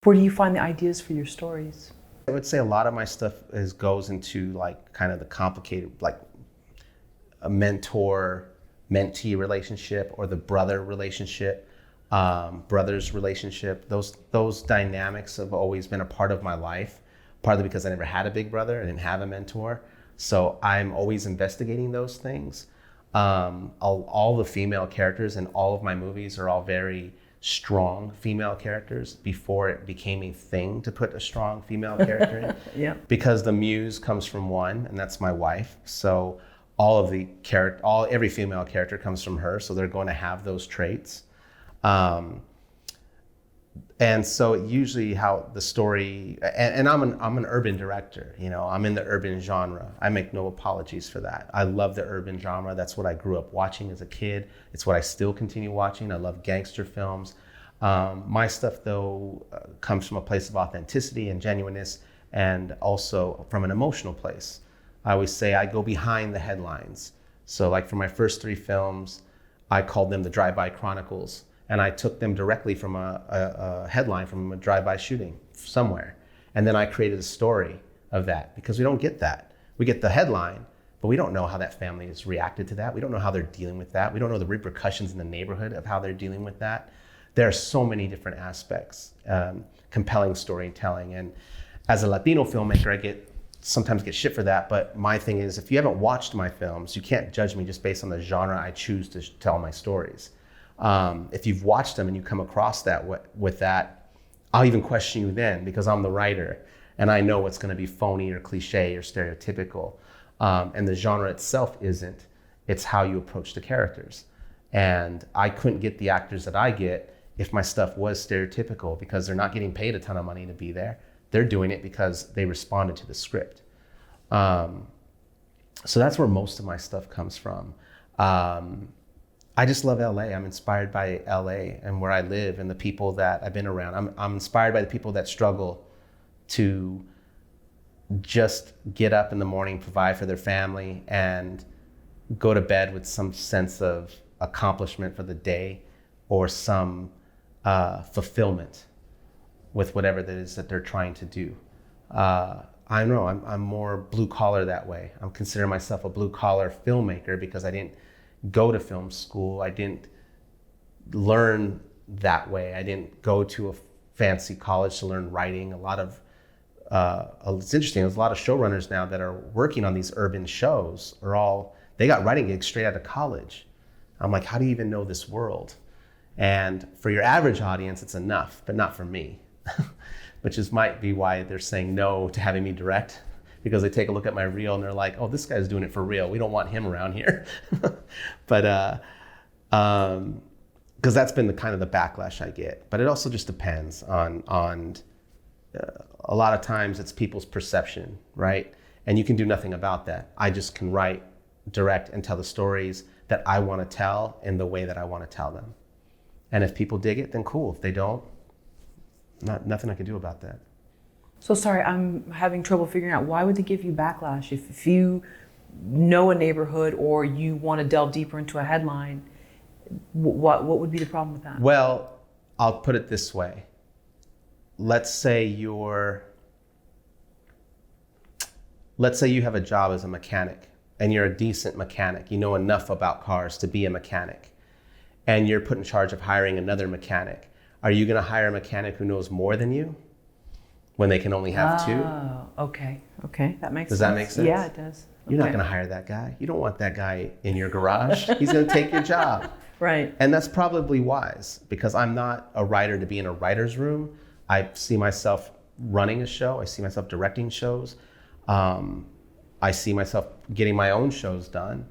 Where do you find the ideas for your stories? I would say a lot of my stuff goes into like kind of the complicated, like a mentor-mentee relationship or the brother relationship, brother's relationship. Those dynamics have always been a part of my life, partly because I never had a big brother, I didn't have a mentor. So I'm always investigating those things. All the female characters in all of my movies are all very strong female characters before it became a thing to put a strong female character in. Yeah. Because the muse comes from one, and that's my wife. So every female character comes from her, so they're going to have those traits. And so usually how the story, and I'm an urban director, I'm in the urban genre. I make no apologies for that. I love the urban genre. That's what I grew up watching as a kid. It's what I still continue watching. I love gangster films. My stuff though comes from a place of authenticity and genuineness, and also from an emotional place. I always say I go behind the headlines. So like for my first 3 films, I called them the Drive-By Chronicles. And I took them directly from a headline from a drive-by shooting somewhere. And then I created a story of that, because we don't get that. We get the headline, but we don't know how that family has reacted to that. We don't know how they're dealing with that. We don't know the repercussions in the neighborhood of how they're dealing with that. There are so many different aspects, compelling storytelling. And as a Latino filmmaker, I sometimes get shit for that. But my thing is, if you haven't watched my films, you can't judge me just based on the genre I choose to tell my stories. If you've watched them and you come across that with that, I'll even question you then, because I'm the writer and I know what's going to be phony or cliche or stereotypical. And the genre itself isn't. It's how you approach the characters. And I couldn't get the actors that I get if my stuff was stereotypical, because they're not getting paid a ton of money to be there. They're doing it because they responded to the script. So that's where most of my stuff comes from. I just love LA. I'm inspired by LA and where I live and the people that I've been around. I'm inspired by the people that struggle to just get up in the morning, provide for their family, and go to bed with some sense of accomplishment for the day, or some fulfillment with whatever that is that they're trying to do. I don't know, I'm more blue collar that way. I'm considering myself a blue collar filmmaker because I didn't go to film school. I didn't learn that way. I didn't go to a fancy college to learn writing. It's interesting, there's a lot of showrunners now that are working on these urban shows they got writing gigs straight out of college. I'm like, how do you even know this world? And for your average audience, it's enough, but not for me. Which might be why they're saying no to having me direct, because they take a look at my reel and they're like, oh, this guy's doing it for real. We don't want him around here. But, because that's been the kind of the backlash I get. But it also just depends on a lot of times it's people's perception, right? And you can do nothing about that. I just can write, direct, and tell the stories that I want to tell in the way that I want to tell them. And if people dig it, then cool. If they don't, nothing I can do about that. So sorry, I'm having trouble figuring out, why would they give you backlash? If you know a neighborhood or you want to delve deeper into a headline, what would be the problem with that? Well, I'll put it this way. Let's say you have a job as a mechanic and you're a decent mechanic. You know enough about cars to be a mechanic, and you're put in charge of hiring another mechanic. Are you going to hire a mechanic who knows more than you when they can only have 2? Oh, okay, that makes sense. Does that make sense? Yeah, it does. You're not going to hire that guy. You don't want that guy in your garage. He's going to take your job. Right. And that's probably wise, because I'm not a writer to be in a writer's room. I see myself running a show. I see myself directing shows. I see myself getting my own shows done.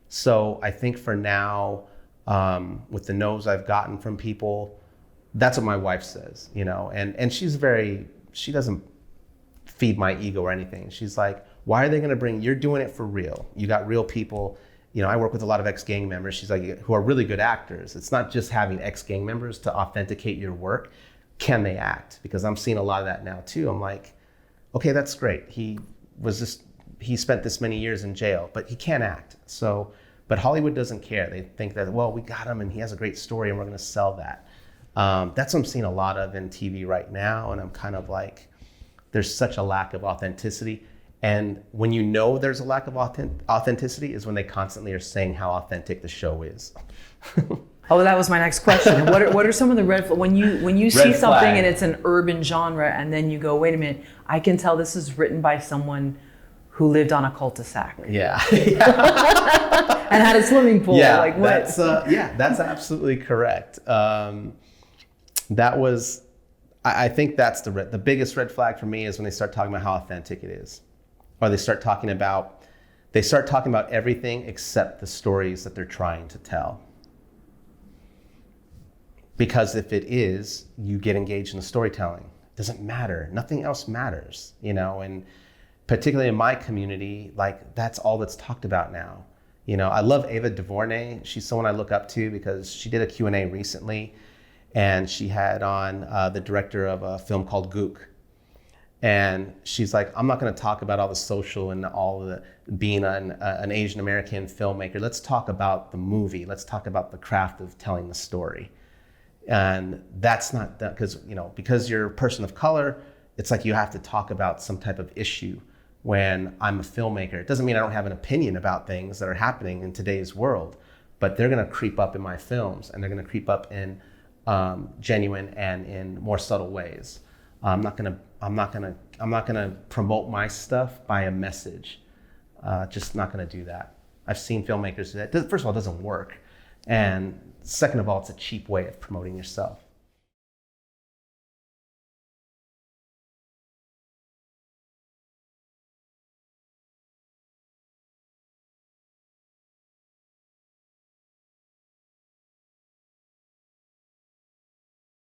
So I think for now, with the no's I've gotten from people, that's what my wife says, and she doesn't feed my ego or anything. She's like, why are they going to you're doing it for real. You got real people. I work with a lot of ex-gang members. She's like, who are really good actors. It's not just having ex-gang members to authenticate your work. Can they act? Because I'm seeing a lot of that now too. I'm like, okay, that's great. He spent this many years in jail, but he can't act. But Hollywood doesn't care. They think that, well, we got him and he has a great story and we're going to sell that. That's what I'm seeing a lot of in TV right now. And I'm kind of like, there's such a lack of authenticity. And when you know there's a lack of authenticity is when they constantly are saying how authentic the show is. Oh, that was my next question. What are some of the red flags when you see Red something flag. and it's an urban genre, and then you go, wait a minute, I can tell this is written by someone who lived on a cul-de-sac Yeah. and had a swimming pool. Yeah, like what? that's absolutely correct. I think that's the biggest red flag for me is when they start talking about how authentic it is, or they start talking about everything except the stories that they're trying to tell. Because if it is, you get engaged in the storytelling. It doesn't matter. Nothing else matters, and particularly in my community, like that's all that's talked about now. I love Ava DuVernay. She's someone I look up to because she did a Q&A recently, and she had on the director of a film called Gook. And she's like, I'm not going to talk about all the social and all the being an Asian American filmmaker. Let's talk about the movie. Let's talk about the craft of telling the story. And that's not that, because you're a person of color, it's like you have to talk about some type of issue. When I'm a filmmaker, it doesn't mean I don't have an opinion about things that are happening in today's world, but they're going to creep up in my films, and they're going to creep up in genuine and in more subtle ways. I'm not going to promote my stuff by a message. Just not going to do that. I've seen filmmakers do that. First of all, it doesn't work, and second of all, it's a cheap way of promoting yourself.